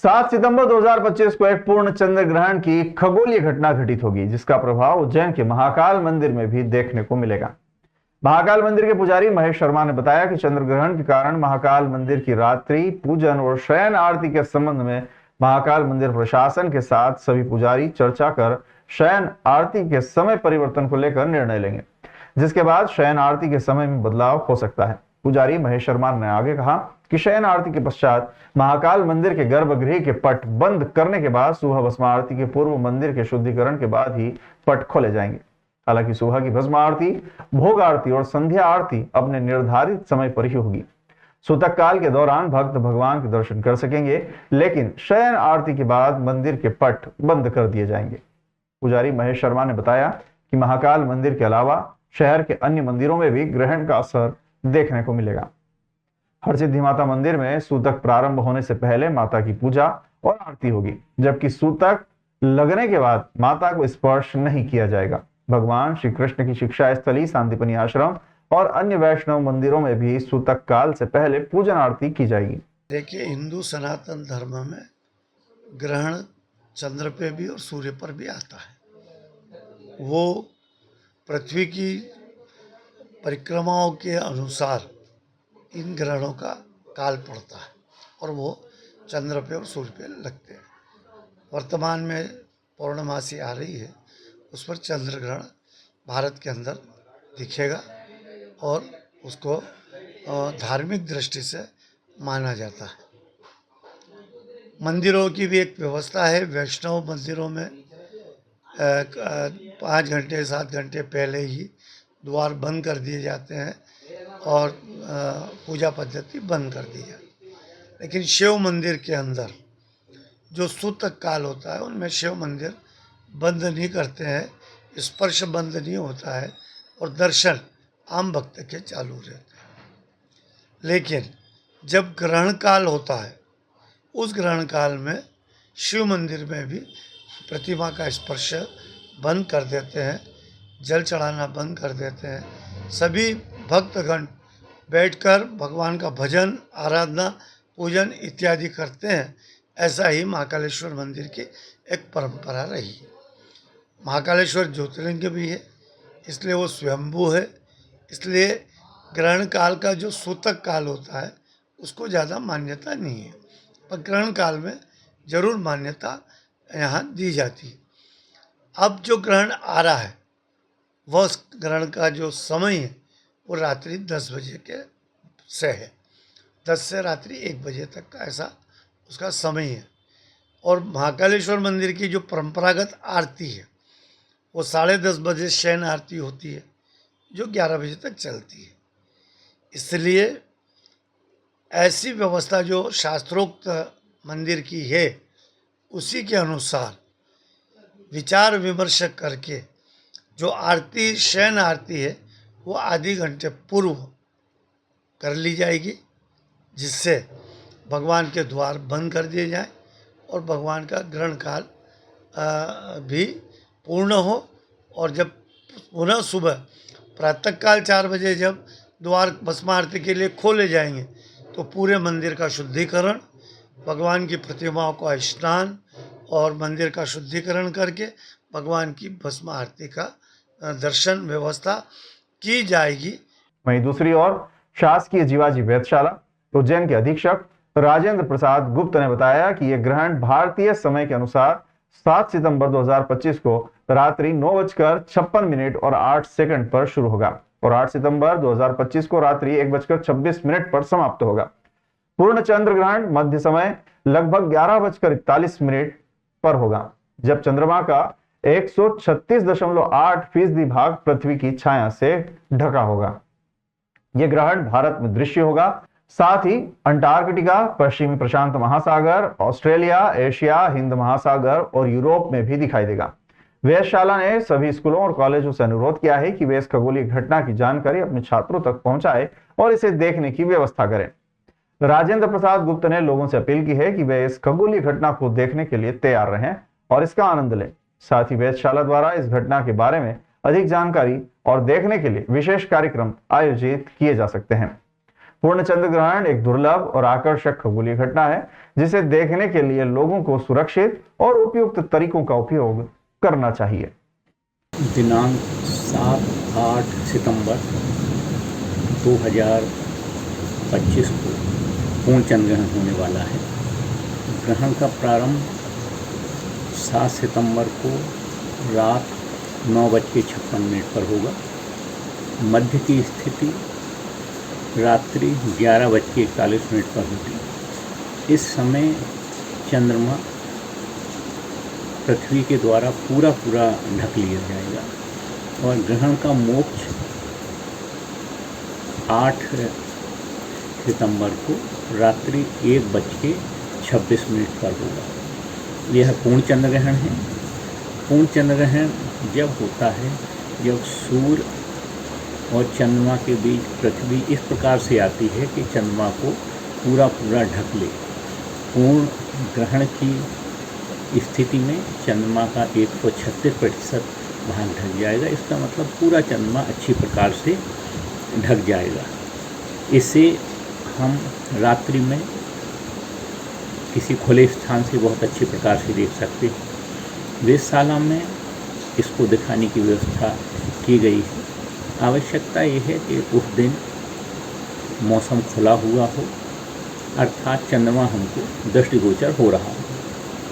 7 सितंबर 2025 को एक पूर्ण चंद्र ग्रहण की खगोलीय घटना घटित होगी, जिसका प्रभाव उज्जैन के महाकाल मंदिर में भी देखने को मिलेगा। महाकाल मंदिर के पुजारी महेश शर्मा ने बताया कि चंद्र ग्रहण के कारण महाकाल मंदिर की रात्रि पूजन और शयन आरती के संबंध में महाकाल मंदिर प्रशासन के साथ सभी पुजारी चर्चा कर शयन आरती के समय परिवर्तन को लेकर निर्णय लेंगे, जिसके बाद शयन आरती के समय में बदलाव हो सकता है। पुजारी महेश शर्मा ने आगे कहा कि शयन आरती के पश्चात महाकाल मंदिर के गर्भगृह के पट बंद करने के बाद सुबह भस्म आरती के पूर्व मंदिर के शुद्धिकरण के बाद ही पट खोले जाएंगे। हालांकि सुबह की भस्म आरती, भोग आरती और संध्या आरती अपने निर्धारित समय पर ही होगी। सूतक काल के दौरान भक्त भगवान के दर्शन कर सकेंगे, लेकिन शयन आरती के बाद मंदिर के पट बंद कर दिए जाएंगे। पुजारी महेश शर्मा ने बताया कि महाकाल मंदिर के अलावा शहर के अन्य मंदिरों में भी ग्रहण का असर देखने को मिलेगा। हरसिद्धि माता मंदिर में सूतक प्रारंभ होने से पहले माता की पूजा और आरती होगी, जबकि सूतक लगने के बाद माता को स्पर्श नहीं किया जाएगा। भगवान श्री कृष्ण की शिक्षा स्थली सांदीपनी आश्रम और अन्य वैष्णव मंदिरों में भी सूतक काल से पहले पूजन आरती की जाएगी। देखिए, हिंदू सनातन धर्म में ग्रहण चंद्र पे भी और सूर्य पर भी आता है। वो पृथ्वी की परिक्रमाओं के अनुसार इन ग्रहणों का काल पड़ता है और वो चंद्र पे और सूर्य पे लगते हैं। वर्तमान में पौर्णमासी आ रही है, उस पर चंद्र ग्रहण भारत के अंदर दिखेगा और उसको धार्मिक दृष्टि से माना जाता है। मंदिरों की भी एक व्यवस्था है। वैष्णव मंदिरों में 5 घंटे 7 घंटे पहले ही द्वार बंद कर दिए जाते हैं और पूजा पद्धति बंद कर दी जाती है। लेकिन शिव मंदिर के अंदर जो सूतक काल होता है, उनमें शिव मंदिर बंद नहीं करते हैं, स्पर्श बंद नहीं होता है और दर्शन आम भक्त के चालू रहते हैं। लेकिन जब ग्रहण काल होता है, उस ग्रहण काल में शिव मंदिर में भी प्रतिमा का स्पर्श बंद कर देते हैं, जल चढ़ाना बंद कर देते हैं। सभी भक्तगण बैठकर भगवान का भजन, आराधना, पूजन इत्यादि करते हैं। ऐसा ही महाकालेश्वर मंदिर की एक परंपरा रही है। महाकालेश्वर ज्योतिर्लिंग भी है, इसलिए वो स्वयंभू है। इसलिए ग्रहण काल का जो सूतक काल होता है, उसको ज़्यादा मान्यता नहीं है, पर ग्रहण काल में जरूर मान्यता यहाँ दी जाती है। अब जो ग्रहण आ रहा है, वह ग्रहण का जो समय है वो रात्रि 10 बजे के से है। 10 से रात्रि 1 बजे तक का ऐसा उसका समय है। और महाकालेश्वर मंदिर की जो परंपरागत आरती है, वो 10:30 बजे शयन आरती होती है, जो 11 बजे तक चलती है। इसलिए ऐसी व्यवस्था जो शास्त्रोक्त मंदिर की है, उसी के अनुसार विचार विमर्श करके जो आरती, शयन आरती है, वो आधे घंटे पूर्व कर ली जाएगी, जिससे भगवान के द्वार बंद कर दिए जाएं और भगवान का ग्रहण काल भी पूर्ण हो। और जब पुनः सुबह प्रातःकाल 4 बजे जब द्वार भस्म आरती के लिए खोले जाएंगे, तो पूरे मंदिर का शुद्धिकरण, भगवान की प्रतिमाओं का स्नान और मंदिर का शुद्धिकरण करके भगवान की भस्म आरती का दर्शन व्यवस्था की जाएगी। वहीं दूसरी ओर शासकीय जीवाजी वेधशाला उज्जैन के अधीक्षक राजेंद्र प्रसाद गुप्त ने बताया कि यह ग्रहण भारतीय समय के अनुसार 7 सितंबर 2025 को रात्रि 9:56 और 8 पर शुरू होगा और 8 सितंबर 2025 को रात्रि 1:26 पर समाप्त होगा। पूर्ण चंद्र ग्रहण मध्य समय लगभग 11:41 पर होगा, जब चंद्रमा का 136.8% भाग पृथ्वी की छाया से ढका होगा। यह ग्रहण भारत में दृश्य होगा, साथ ही अंटार्कटिका, पश्चिमी प्रशांत महासागर, ऑस्ट्रेलिया, एशिया, हिंद महासागर और यूरोप में भी दिखाई देगा। वेधशाला ने सभी स्कूलों और कॉलेजों से अनुरोध किया है कि वे इस खगोलीय घटना की जानकारी अपने छात्रों तक पहुंचाएं और इसे देखने की व्यवस्था करें। राजेंद्र प्रसाद गुप्त ने लोगों से अपील की है कि वे इस खगोलीय घटना को देखने के लिए तैयार रहें और इसका आनंद लें। साथ ही वेधशाला द्वारा इस घटना के बारे में अधिक जानकारी और देखने के लिए विशेष कार्यक्रम आयोजित किए जा सकते हैं। पूर्ण चंद्र ग्रहण एक दुर्लभ और आकर्षक खगोलीय घटना है जिसे देखने के लिए लोगों को सुरक्षित और उपयुक्त तरीकों का उपयोग करना चाहिए। दिनांक 7-8 सितंबर 2025 को पूर्ण चंद्र ग्रहण होने वाला है। ग्रहण का प्रारंभ 7 सितंबर को रात 9:56 पर होगा। मध्य की स्थिति रात्रि 11:41 पर होगी। इस समय चंद्रमा पृथ्वी के द्वारा पूरा ढक लिया जाएगा और ग्रहण का मोक्ष 8 सितंबर को रात्रि 1:26 पर होगा। यह पूर्ण चंद्र ग्रहण है। पूर्ण चंद्र ग्रहण जब होता है जब सूर्य और चंद्रमा के बीच पृथ्वी इस प्रकार से आती है कि चंद्रमा को पूरा ढक ले। पूर्ण ग्रहण की स्थिति में चंद्रमा का 136% भाग ढक जाएगा। इसका मतलब पूरा चंद्रमा अच्छी प्रकार से ढक जाएगा। इसे हम रात्रि में किसी खुले स्थान से बहुत अच्छी प्रकार से देख सकते हैं। वेधशाला में इसको दिखाने की व्यवस्था की गई है। आवश्यकता यह है कि उस दिन मौसम खुला हुआ हो, अर्थात चंद्रमा हमको दृष्टिगोचर हो रहा हो।